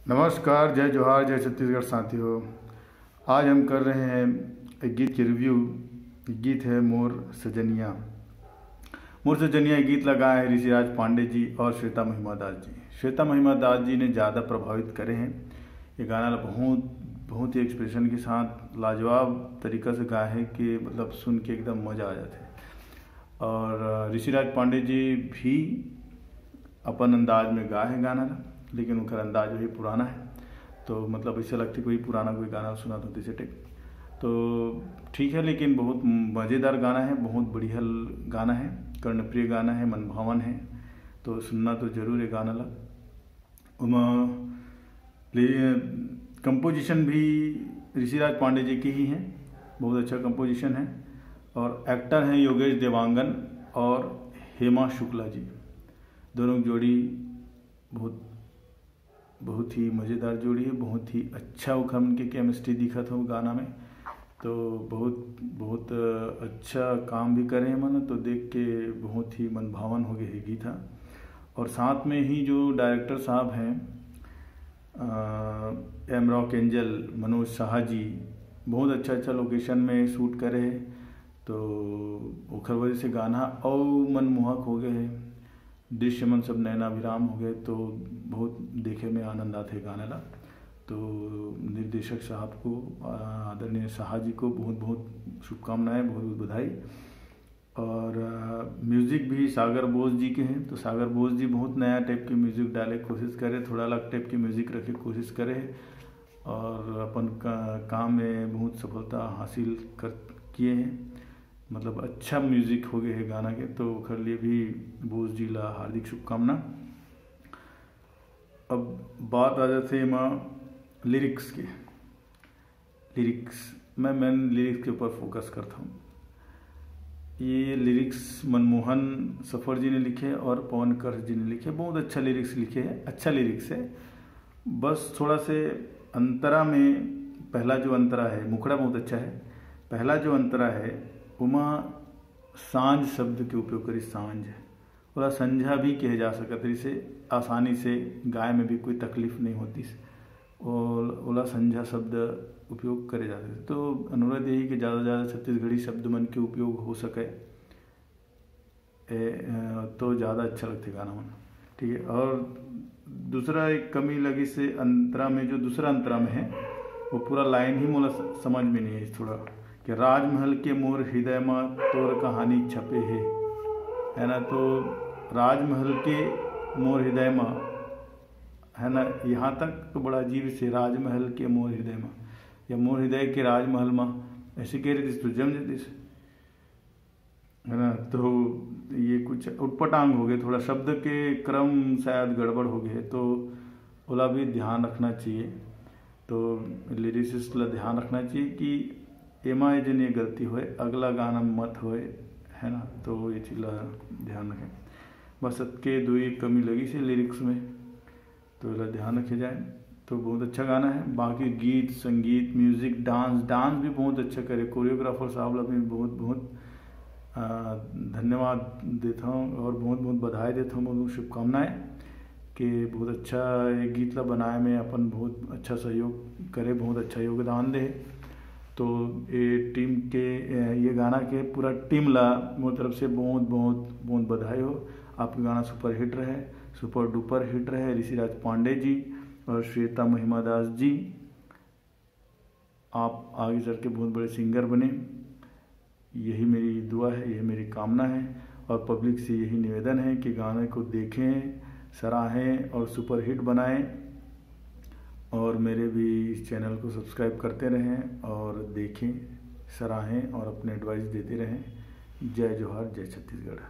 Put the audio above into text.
नमस्कार, जय जोहार, जय छत्तीसगढ़ साथियों। आज हम कर रहे हैं एक गीत की रिव्यू। गीत है मोर सजनिया। मोर सजनिया गीत लगाए हैं ऋषिराज पांडे जी और श्वेता महिमा दास जी। श्वेता महिमा दास जी ने ज़्यादा प्रभावित करे हैं। ये गाना बहुत ही एक्सप्रेशन के साथ लाजवाब तरीक़ा से गाए हैं कि मतलब सुन के एकदम मज़ा आ जाता है। और ऋषिराज पांडे जी भी अपन अंदाज में गाए हैं गाना, लेकिन उनका अंदाज वही पुराना है, तो मतलब ऐसा लगता है कोई पुराना कोई गाना सुना तो जैसे टेक तो ठीक है, लेकिन बहुत मज़ेदार गाना है, बहुत बढ़िया गाना है, कर्णप्रिय गाना है, मनभावन है, तो सुनना तो जरूर है गाना लग। कंपोजिशन भी ऋषिराज पांडे जी की ही है, बहुत अच्छा कंपोजिशन है। और एक्टर हैं योगेश देवांगन और हेमा शुक्ला जी, दोनों की जोड़ी बहुत ही मज़ेदार जोड़ी है। बहुत ही अच्छा उखम के केमिस्ट्री दिखा था वो गाना में, तो बहुत अच्छा काम भी करे हैं मन, तो देख के बहुत ही मनभावन हो गए गीत था। और साथ में ही जो डायरेक्टर साहब हैं M Rock Angel Manoj Shah ji, बहुत अच्छा लोकेशन में शूट करे है, तो ओखर वजह से गाना और मनमोहक हो गए है। दृश्य मन सब नयनाभिराम हो गए, तो बहुत देखे में आनंद आते गाना ला। तो निर्देशक साहब को, आदरणीय शाह जी को बहुत बहुत शुभकामनाएं, बहुत बहुत बधाई। और म्यूज़िक भी सागर बोस जी के हैं, तो सागर बोस जी बहुत नया टाइप की म्यूज़िक डाले कोशिश करे, थोड़ा अलग टाइप की म्यूज़िक रखे कोशिश करे, और अपन काम में बहुत सफलता हासिल किए हैं। मतलब अच्छा म्यूज़िक हो गए है गाना के, तो ओखर लिए भी बोस जी ला हार्दिक शुभकामना। अब बात आ जाते माँ लिरिक्स के। मैं लिरिक्स के ऊपर फोकस करता हूँ। ये लिरिक्स मनमोहन सफर जी ने लिखे और पवन कर जी ने लिखे, बहुत अच्छा लिरिक्स लिखे हैं, अच्छा लिरिक्स है। बस थोड़ा से अंतरा में, पहला जो अंतरा है, मुखड़ा बहुत अच्छा है, पहला जो अंतरा है उमा सांझ शब्द के उपयोग करी, सांझ ओला संझा भी कहे जा सकता है, इसे आसानी से गाय में भी कोई तकलीफ नहीं होती, और ओला संझा शब्द उपयोग करे जाते हैं। तो अनुरोध यही कि ज़्यादा से ज़्यादा छत्तीसगढ़ी शब्द मन के उपयोग हो सके तो ज़्यादा अच्छा लगता है गाना मन, ठीक है। और दूसरा एक कमी लगी से अंतरा में, जो दूसरा अंतरा में है वो पूरा लाइन ही मोला समझ में नहीं है थोड़ा, कि राजमहल के मोर हृदय में तोर कहानी छपे है ना। तो राजमहल के मोर हृदय में है ना, यहाँ तक तो बड़ा अजीब से, राजमहल के मोर हृदय में या मोर हृदय के राजमहल में ऐसे कह रही थी तो जम जाती है ना। तो ये कुछ उटपटांग हो गए, थोड़ा शब्द के क्रम शायद गड़बड़ हो गए, तो ओला भी ध्यान रखना चाहिए। तो लिरिसिस्ट ला ध्यान रखना चाहिए कि एमा जन ये गलती होए, अगला गाना मत होए, है ना। तो ये चीज़ ध्यान रखें। बस के दो ही कमी लगी से लिरिक्स में, तो इसला ध्यान रखे जाए। तो बहुत अच्छा गाना है। बाकी गीत, संगीत, म्यूज़िक, डांस भी बहुत अच्छा करे। कोरियोग्राफर साहब ला भी बहुत धन्यवाद देता हूँ और बहुत बहुत बधाई देता हूँ, बहुत शुभकामनाएँ कि बहुत अच्छा ये गीत ला बनाए में अपन बहुत अच्छा सहयोग करे, बहुत अच्छा योगदान दे। तो ये टीम के, ये गाना के पूरा टीम ला मेरी तरफ से बहुत बधाई हो। आपका गाना सुपर हिट रहे, सुपर डुपर हिट रहे। ऋषिराज पांडे जी और श्वेता महिमा दास जी, आप आगे चल के बहुत बड़े सिंगर बने, यही मेरी दुआ है, यही मेरी कामना है। और पब्लिक से यही निवेदन है कि गाने को देखें, सराहें और सुपर हिट बनाएं। और मेरे भी इस चैनल को सब्सक्राइब करते रहें और देखें, सराहें और अपने एडवाइस देते रहें। जय जोहार, जय छत्तीसगढ़।